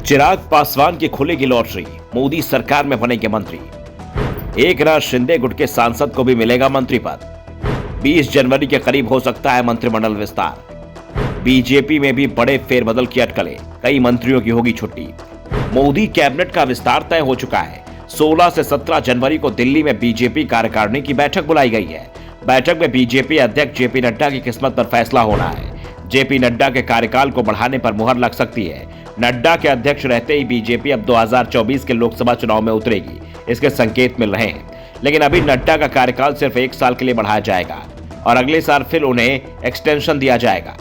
चिराग पासवान की खुलेगी लॉटरी, मोदी सरकार में बनेंगे मंत्री। एकनाथ शिंदे गुट के सांसद को भी मिलेगा मंत्री पद। 20 जनवरी के करीब हो सकता है मंत्रिमंडल विस्तार। बीजेपी में भी बड़े फेरबदल की अटकलें, कई मंत्रियों की होगी छुट्टी। मोदी कैबिनेट का विस्तार तय हो चुका है। 16 से 17 जनवरी को दिल्ली में बीजेपी कार्यकारिणी की बैठक बुलाई गई है। बैठक में बीजेपी अध्यक्ष जेपी नड्डा की किस्मत पर फैसला होना है। जेपी नड्डा के कार्यकाल को बढ़ाने पर मुहर लग सकती है। नड्डा के अध्यक्ष रहते ही बीजेपी अब 2024 के लोकसभा चुनाव में उतरेगी, इसके संकेत मिल रहे हैं। लेकिन अभी नड्डा का कार्यकाल सिर्फ 1 साल के लिए बढ़ाया जाएगा और अगले साल फिर उन्हें एक्सटेंशन दिया जाएगा।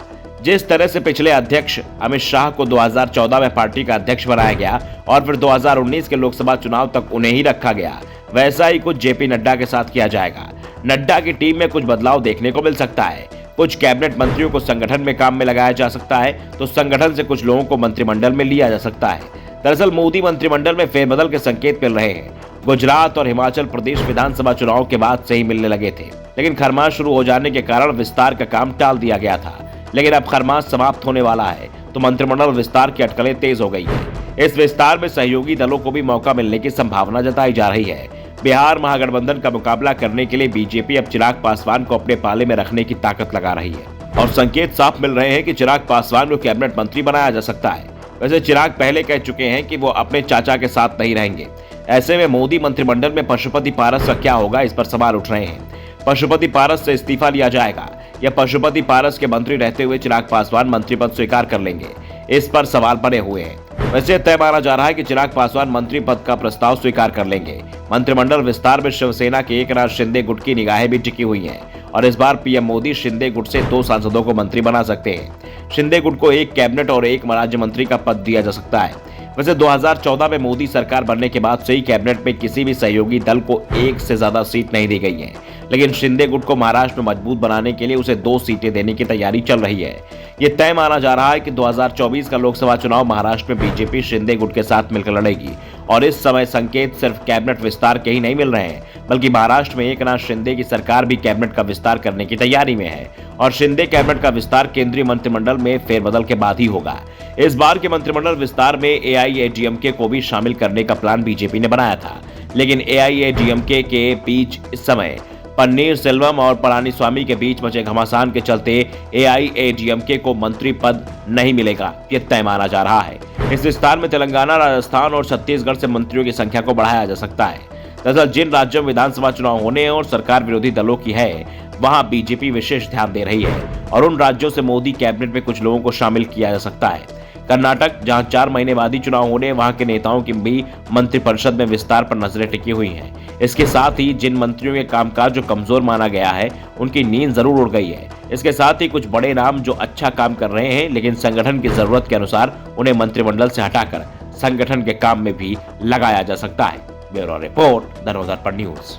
जिस तरह से पिछले अध्यक्ष अमित शाह को 2014 में पार्टी का अध्यक्ष बनाया गया और फिर 2019 के लोकसभा चुनाव तक उन्हें ही रखा गया, वैसा ही कुछ जेपी नड्डा के साथ किया जाएगा। नड्डा की टीम में कुछ बदलाव देखने को मिल सकता है। कुछ कैबिनेट मंत्रियों को संगठन में काम में लगाया जा सकता है, तो संगठन से कुछ लोगों को मंत्रिमंडल में लिया जा सकता है। दरअसल मोदी मंत्रिमंडल में फेरबदल के संकेत मिल रहे हैं। गुजरात और हिमाचल प्रदेश विधानसभा चुनाव के बाद से ही मिलने लगे थे, लेकिन खरमास शुरू हो जाने के कारण विस्तार का काम टाल दिया गया था। लेकिन अब खरमास समाप्त होने वाला है, तो मंत्रिमंडल विस्तार की अटकलें तेज हो गई है। इस विस्तार में सहयोगी दलों को भी मौका मिलने की संभावना जताई जा रही है। बिहार महागठबंधन का मुकाबला करने के लिए बीजेपी अब चिराग पासवान को अपने पाले में रखने की ताकत लगा रही है और संकेत साफ मिल रहे हैं कि चिराग पासवान को कैबिनेट मंत्री बनाया जा सकता है। वैसे चिराग पहले कह चुके हैं कि वो अपने चाचा के साथ नहीं रहेंगे। ऐसे में मोदी मंत्रिमंडल में पशुपति पारस का क्या होगा, इस पर सवाल उठ रहे हैं। पशुपति पारस से इस्तीफा लिया जाएगा या पशुपति पारस के मंत्री रहते हुए चिराग पासवान मंत्री पद स्वीकार कर लेंगे, इस पर सवाल बने हुए हैं। वैसे तय माना जा रहा है कि चिराग पासवान मंत्री पद का प्रस्ताव स्वीकार कर लेंगे। मंत्रिमंडल विस्तार में शिवसेना के एकनाथ शिंदे गुट की निगाहें भी टिकी हुई हैं और इस बार पीएम मोदी शिंदे गुट से 2 सांसदों को मंत्री बना सकते हैं। शिंदे गुट को 1 कैबिनेट और 1 राज्य मंत्री का पद दिया जा सकता है। वैसे 2014 में मोदी सरकार बनने के बाद से ही कैबिनेट में किसी भी सहयोगी दल को 1 से ज्यादा सीट नहीं दी गई है, लेकिन शिंदे गुट को महाराष्ट्र में मजबूत बनाने के लिए उसे 2 सीटें देने की तैयारी चल रही है। ये तय माना जा रहा है कि 2024 का लोकसभा चुनाव महाराष्ट्र में बीजेपी शिंदे गुट के साथ मिलकर लड़ेगी और इस समय संकेत सिर्फ कैबिनेट विस्तार के ही नहीं मिल रहे हैं, बल्कि महाराष्ट्र में एकनाथ शिंदे की सरकार भी कैबिनेट का विस्तार करने की तैयारी में है और शिंदे कैबिनेट का विस्तार केंद्रीय मंत्रिमंडल में फेरबदल के बाद ही होगा। इस बार के मंत्रिमंडल विस्तार में एआईएडीएमके को भी शामिल करने का प्लान बीजेपी ने बनाया था, लेकिन एआईएडीएमके के बीच इस समय पन्नीर सेल्वम और पलानीस्वामी के बीच मचे घमासान के चलते एआईएडीएमके को मंत्री पद नहीं मिलेगा, ये तय माना जा रहा है। इस विस्तार में तेलंगाना, राजस्थान और छत्तीसगढ़ से मंत्रियों की संख्या को बढ़ाया जा सकता है। दरअसल जिन राज्यों में विधानसभा चुनाव होने और सरकार विरोधी दलों की है, वहां बीजेपी विशेष ध्यान दे रही है और उन राज्यों से मोदी कैबिनेट में कुछ लोगों को शामिल किया जा सकता है। कर्नाटक, जहां 4 महीने बाद ही चुनाव होने, वहां के नेताओं की भी मंत्रिपरिषद में विस्तार पर नजरें टिकी हुई हैं। इसके साथ ही जिन मंत्रियों के कामकाज जो कमजोर माना गया है, उनकी नींद जरूर उड़ गई है। इसके साथ ही कुछ बड़े नाम जो अच्छा काम कर रहे हैं, लेकिन संगठन की जरूरत के अनुसार उन्हें मंत्रिमंडल से हटाकर संगठन के काम में भी लगाया जा सकता है। Bureau report, Dharmdarpan news.